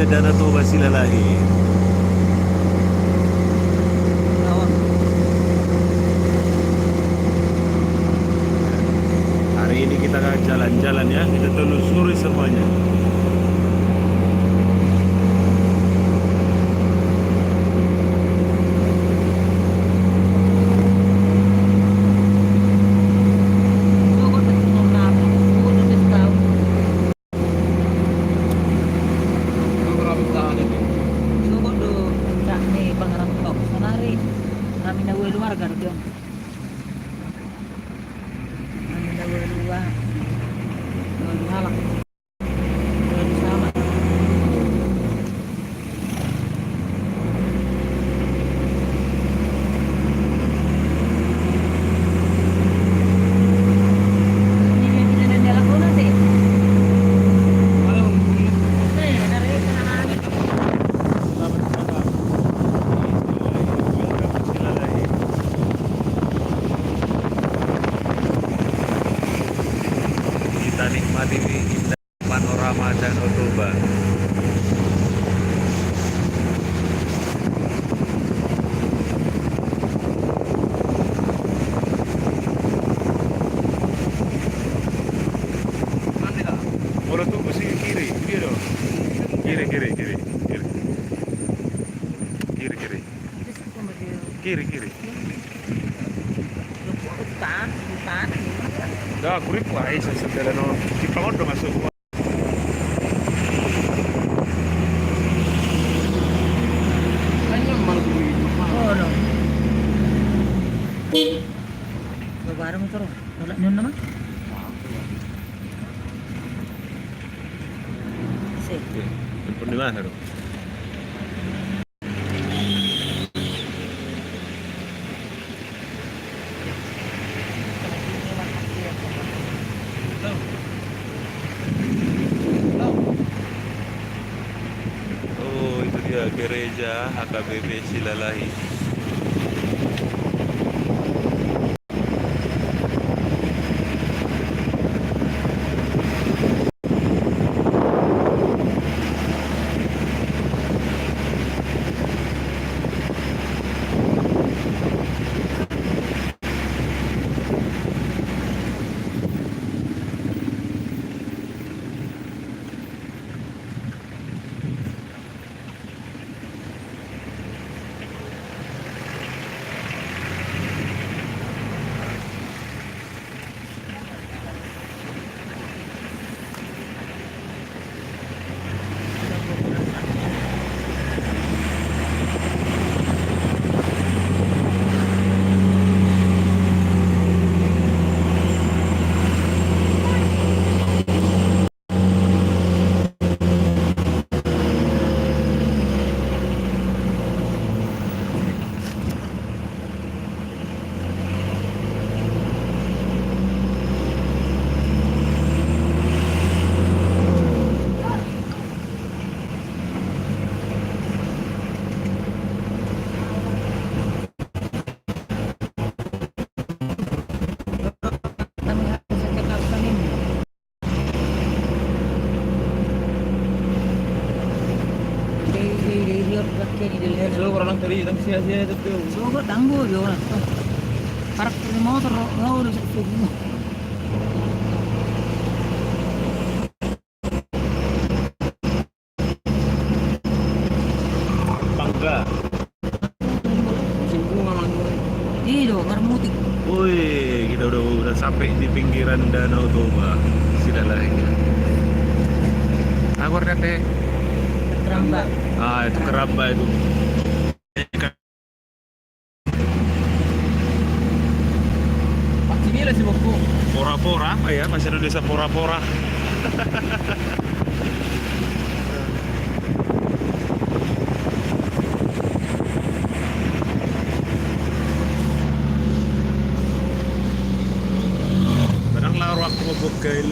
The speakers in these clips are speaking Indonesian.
Danau Toba Silalahi. Hari ini kita akan jalan-jalan ya, kita telusuri semuanya. Kita nikmati indah panorama Danau Toba. Mau tunggu sini kiri, kiri dong. Kiri, kiri, kiri, kiri, kiri, kiri, kiri, kiri. Dah, kurik lah, isa sa no. Kipangon dong masuk. Oh, no. Barang itu, wala nyo naman. Sige. Telepon di mana dong? Oh, itu dia gereja HKBP Silalahi. Orang tadi tapi sia-sia itu. Sogo tanggo yo. Park di motor ngawur sa tubo. Bangga. Singkung memang. Iyo, ngarmutik. Wih, kita udah sampai di pinggiran Danau Toba Silalahi. Aku lihat deh. Keramba. Ah, itu keramba itu. Pasti gila sih buku. Pora-pora, apa ya? Bahasa Indonesia pora-pora. Kadang laro aku mabog kail.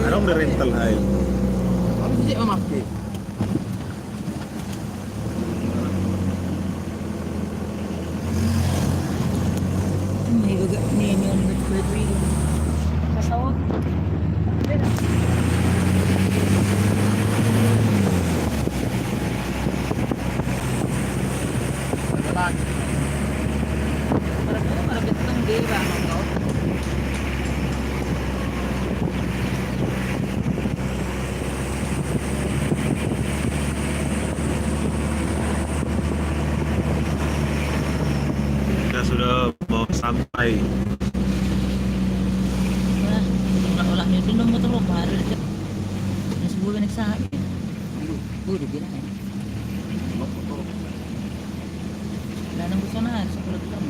Anong na rental aisle? Ano sih mamaki? Nih yang berdua kasawot. Beba kau. Kita sudah mau sampai. Nah, olahnya itu nomor telur baru aja. Yang sebuah benek sah. Boleh bilang. Nah, nunggu sana sepuluh jam.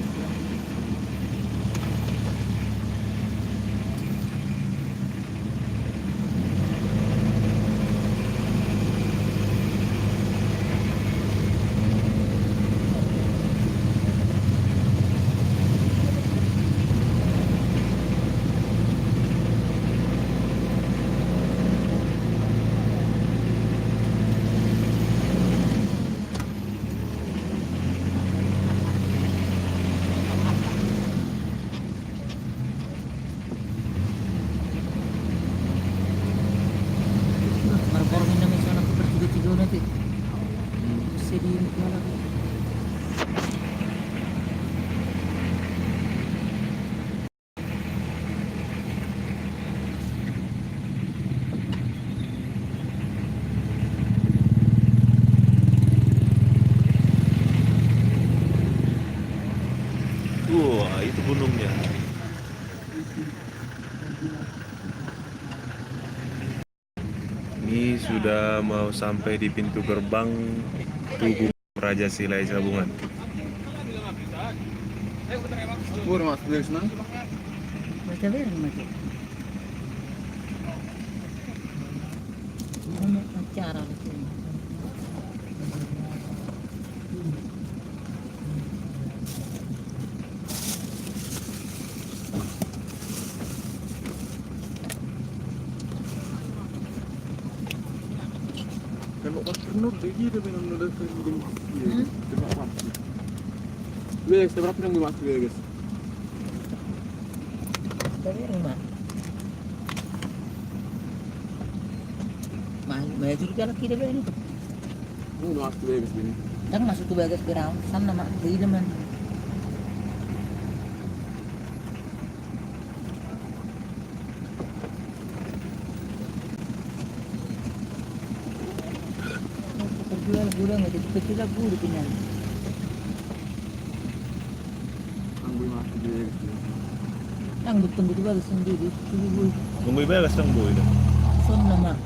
Baru minum sana aku bertiga-tiga nanti. Sedih malah. Wah, itu gunungnya. Ini sudah mau sampai di pintu gerbang Tugu Raja Silai Sabungan. Boleh masuk dari sana? Baca bareng macam. Ini acara itu. Tembok pas penuh lagi dia minum noda sendiri. Tembok apa? Wes, berapa yang gue masuk ya guys? Baca bareng mah. Maju juga lagi dia ini. Gue masuk ya guys ini. Dan masuk ke bagas ground sana mak di depan. Perjual gula nggak jadi kecil lah gula tinggal. Gue masuk ya guys. Yang betul betul bagus sendiri. Ibu Nunggu beres dong, Bu. sana mak.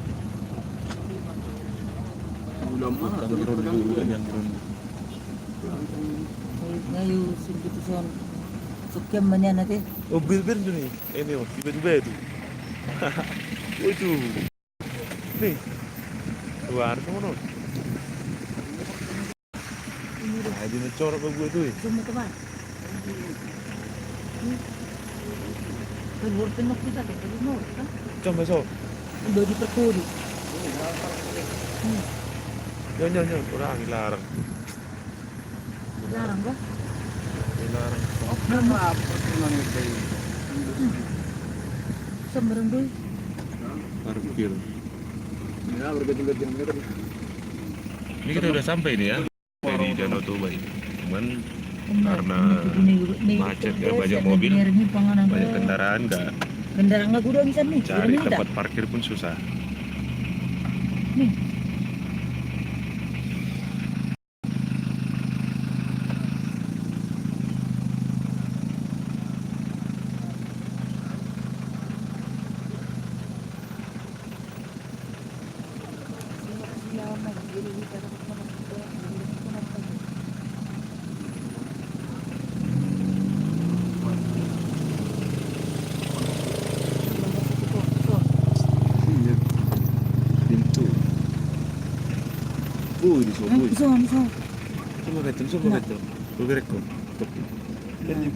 Udah mah. Nyangkrun dulu, nyangkrun. Ngayu segitu son. Sekian mana nanti? Oh, bir tuh nih. Ini oh, tiba-tiba itu. Itu. Nih. Luar semua. Nah, ini ngecor apa gue tuh? Cuma teman. Keluar penok kita deh, keluar kan? Coba so. Udah diperkuri. Nyon, kurang larang. Jarang gua. Larang. Oh, Nama apa senang itu? sembarang dulu. Parkir. Ya berganti-ganti gitu. Ini kita udah sampai nih ya. Dari Danau Toba ini. Cuman karena macet ya, banyak mobil, banyak kendaraan nggak Kendaraan nggak gua bisa nih. cari tempat parkir pun susah. Nih. Iya. Pintu. Di sobo. Bisa. Coba betul. Bergerak kok. Jadi,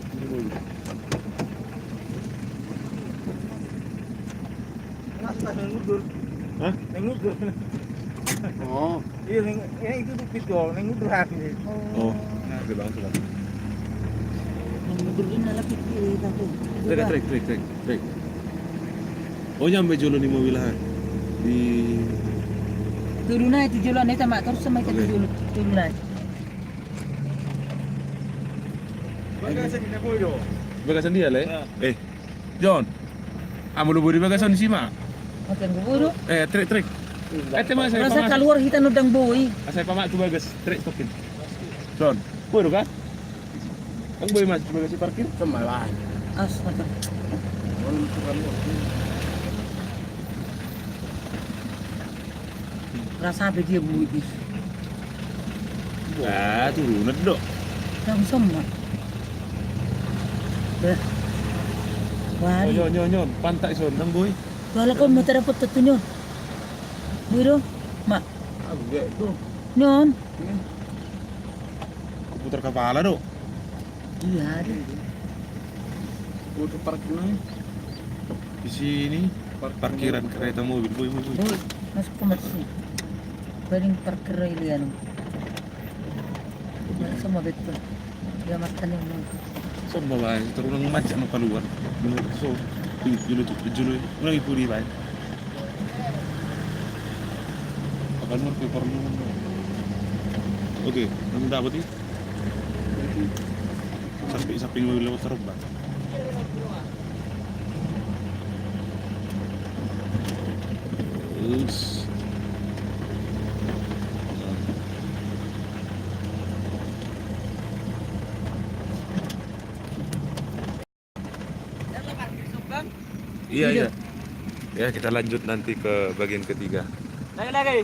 hah? Oh, Iya, ini itu tuh pidol, neng udah hati. Oh, oke bang, coba. Mundur ini lah pikir aku. Trek. Oh, nyampe Jolo nih mobilan. Di Turun aja tujuan itu mak terus sama kita Oke. turun aja. Bagasi kita boyo. bagasan dia le. Ya. John. Amo lu buri bagasan si ma. Oke, buru. Trik. Tema saya Rasa pamak. keluar kita nudang boy. Saya pamak tu bagas. Trik tokin. John. Buru kan? Ang boy mas bagas si parkir. Semalah. As mata. Rasa apa dia boy? Turun dok. Yang sama. Dah. Wari. Nyon, pantai son nang boy. Wala ko mata dapat tutunyo. Biro. Mak. Aku gak itu. Nyon. Putar kepala dok. Iya. Ada. Udah parkir nih. Di sini parkiran kereta mobil boy. Boy, masuk ke masjid. Paling parkir ilian. Sama betul. Dia makan yang mau. Sama bae, terus nang macam no keluar. So, julo nang ipuri bae. Akan mo perlu. Oke, nang dapat ini. Sampai mobil lewat terbang. Terus Iya. Ya, kita lanjut nanti ke bagian ketiga. Lagi.